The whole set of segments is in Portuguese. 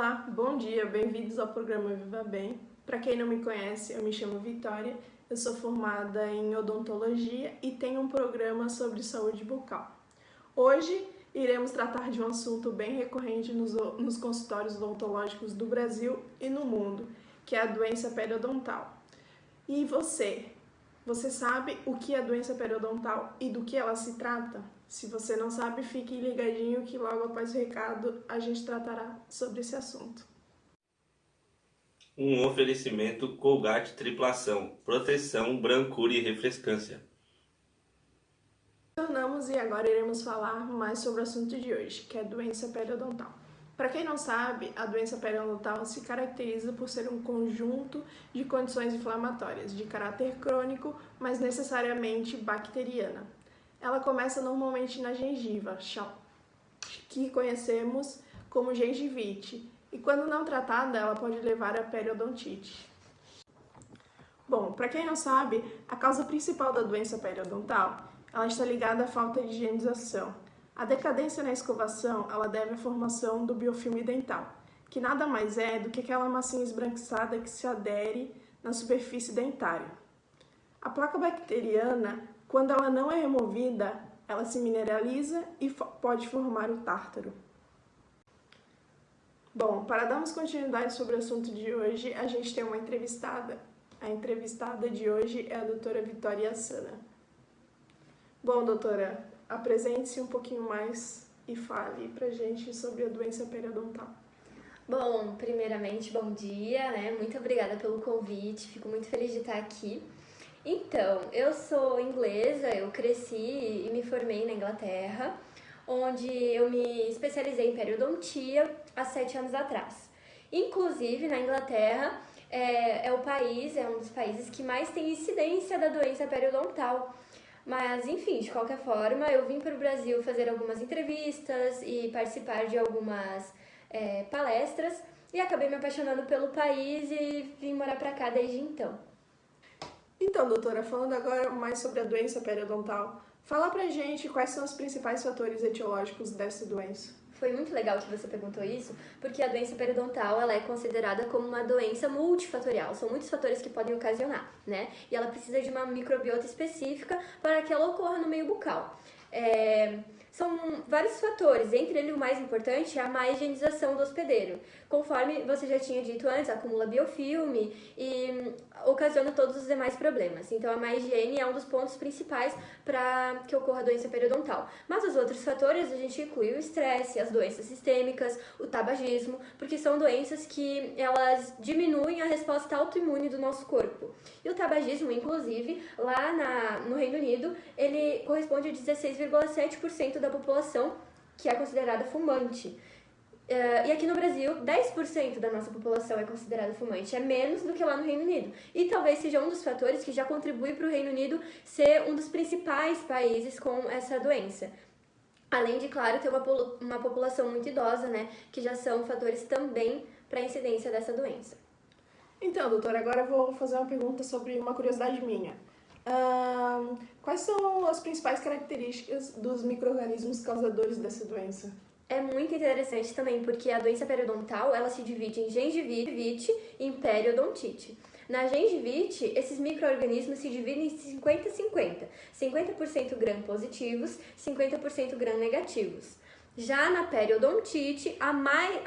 Olá, bom dia, bem-vindos ao programa Viva Bem. Para quem não me conhece, eu me chamo Vitória, eu sou formada em odontologia e tenho um programa sobre saúde bucal. Hoje iremos tratar de um assunto bem recorrente nos consultórios odontológicos do Brasil e no mundo, que é a doença periodontal. E você sabe o que é a doença periodontal e do que ela se trata? Se você não sabe, fique ligadinho que logo após o recado a gente tratará sobre esse assunto. Um oferecimento Colgate Triplação, proteção, brancura e refrescância. Tornamos e agora iremos falar mais sobre o assunto de hoje, que é a doença periodontal. Para quem não sabe, a doença periodontal se caracteriza por ser um conjunto de condições inflamatórias de caráter crônico, mas necessariamente bacteriana. Ela começa normalmente na gengiva, que conhecemos como gengivite, e quando não tratada, ela pode levar a periodontite. Bom, para quem não sabe, a causa principal da doença periodontal, ela está ligada à falta de higienização. A decadência na escovação, ela deve à formação do biofilme dental, que nada mais é do que aquela massinha esbranquiçada que se adere na superfície dentária. A placa bacteriana, quando ela não é removida, ela se mineraliza e pode formar o tártaro. Bom, para darmos continuidade sobre o assunto de hoje, a gente tem uma entrevistada. A entrevistada de hoje é a doutora Vitória Assana. Bom, doutora, apresente-se um pouquinho mais e fale pra gente sobre a doença periodontal. Bom, primeiramente, bom dia, né? Muito obrigada pelo convite, fico muito feliz de estar aqui. Então, eu sou inglesa, eu cresci e me formei na Inglaterra, onde eu me especializei em periodontia há 7 anos atrás. Inclusive, na Inglaterra, é um dos países que mais tem incidência da doença periodontal. Mas, enfim, de qualquer forma, eu vim para o Brasil fazer algumas entrevistas e participar de algumas palestras e acabei me apaixonando pelo país e vim morar para cá desde então. Então, doutora, falando agora mais sobre a doença periodontal, fala pra gente quais são os principais fatores etiológicos dessa doença. Foi muito legal que você perguntou isso, porque a doença periodontal ela é considerada como uma doença multifatorial. São muitos fatores que podem ocasionar, né? E ela precisa de uma microbiota específica para que ela ocorra no meio bucal. São vários fatores, entre eles o mais importante é a má higienização do hospedeiro. Conforme você já tinha dito antes, acumula biofilme e ocasiona todos os demais problemas. Então a má higiene é um dos pontos principais para que ocorra a doença periodontal. Mas os outros fatores a gente inclui o estresse, as doenças sistêmicas, o tabagismo, porque são doenças que elas diminuem a resposta autoimune do nosso corpo. E o tabagismo, inclusive, lá no Reino Unido, ele corresponde a 16,7% da população que é considerada fumante. E aqui no Brasil, 10% da nossa população é considerada fumante. É menos do que lá no Reino Unido. E talvez seja um dos fatores que já contribui para o Reino Unido ser um dos principais países com essa doença. Além de, claro, ter uma população muito idosa, né? Que já são fatores também para a incidência dessa doença. Então, doutora, agora eu vou fazer uma pergunta sobre uma curiosidade minha. Quais são as principais características dos micro-organismos causadores dessa doença? É muito interessante também, porque a doença periodontal, ela se divide em gengivite e em periodontite. Na gengivite, esses micro-organismos se dividem em 50-50. 50% gram-positivos, 50% gram-negativos. Já na periodontite, a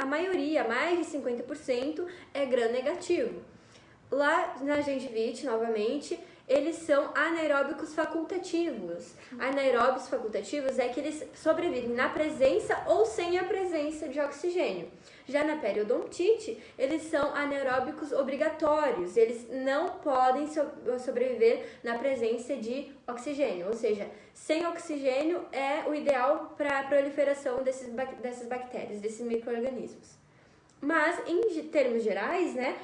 maioria, mais de 50%, é gram-negativo. Lá na gengivite, novamente, eles são anaeróbicos facultativos. Anaeróbicos facultativos é que eles sobrevivem na presença ou sem a presença de oxigênio. Já na periodontite, eles são anaeróbicos obrigatórios. Eles não podem sobreviver na presença de oxigênio. Ou seja, sem oxigênio é o ideal para a proliferação dessas bactérias, desses micro-organismos. Mas, em termos gerais, né?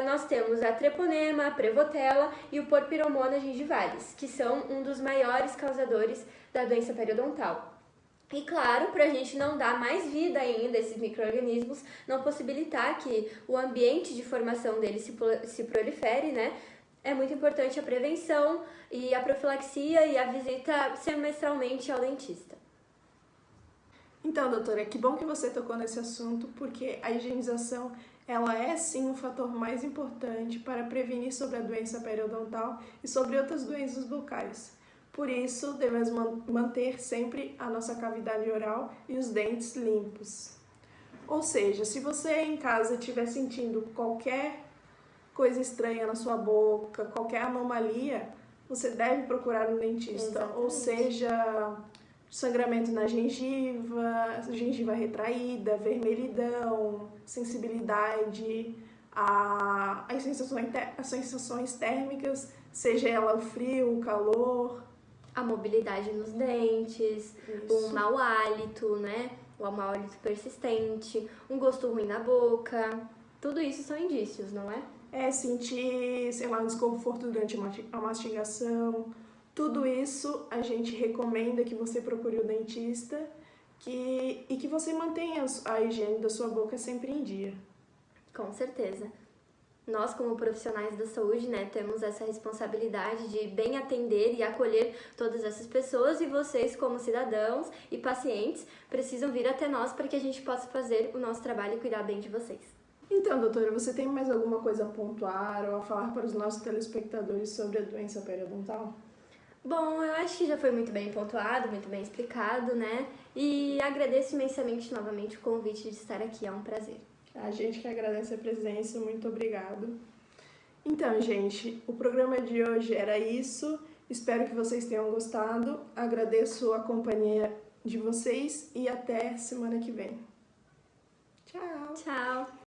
Nós temos a treponema, a prevotella e o porphyromonas gingivalis, que são um dos maiores causadores da doença periodontal. E claro, para a gente não dar mais vida ainda a esses micro-organismos, não possibilitar que o ambiente de formação deles se prolifere, né? É muito importante a prevenção e a profilaxia e a visita semestralmente ao dentista. Então, doutora, que bom que você tocou nesse assunto, porque a higienização, ela é sim um fator mais importante para prevenir sobre a doença periodontal e sobre outras doenças bucais. Por isso, devemos manter sempre a nossa cavidade oral e os dentes limpos. Ou seja, se você em casa estiver sentindo qualquer coisa estranha na sua boca, qualquer anomalia, você deve procurar um dentista. Exatamente. Ou seja, sangramento na gengiva retraída, vermelhidão, sensibilidade, as sensações térmicas, seja ela o frio, o calor. A mobilidade nos dentes, Isso. um mau hálito, né? O mau hálito persistente, um gosto ruim na boca. Tudo isso são indícios, não é? Sentir, sei lá, um desconforto durante a mastigação. Tudo isso a gente recomenda que você procure o dentista e que você mantenha a higiene da sua boca sempre em dia. Com certeza. Nós, como profissionais da saúde, né, temos essa responsabilidade de bem atender e acolher todas essas pessoas, e vocês, como cidadãos e pacientes, precisam vir até nós para que a gente possa fazer o nosso trabalho e cuidar bem de vocês. Então, doutora, você tem mais alguma coisa a pontuar ou a falar para os nossos telespectadores sobre a doença periodontal? Bom, eu acho que já foi muito bem pontuado, muito bem explicado, né? E agradeço imensamente novamente o convite de estar aqui, é um prazer. A gente que agradece a presença, muito obrigado. Então, gente, o programa de hoje era isso. Espero que vocês tenham gostado. Agradeço a companhia de vocês e até semana que vem. Tchau! Tchau!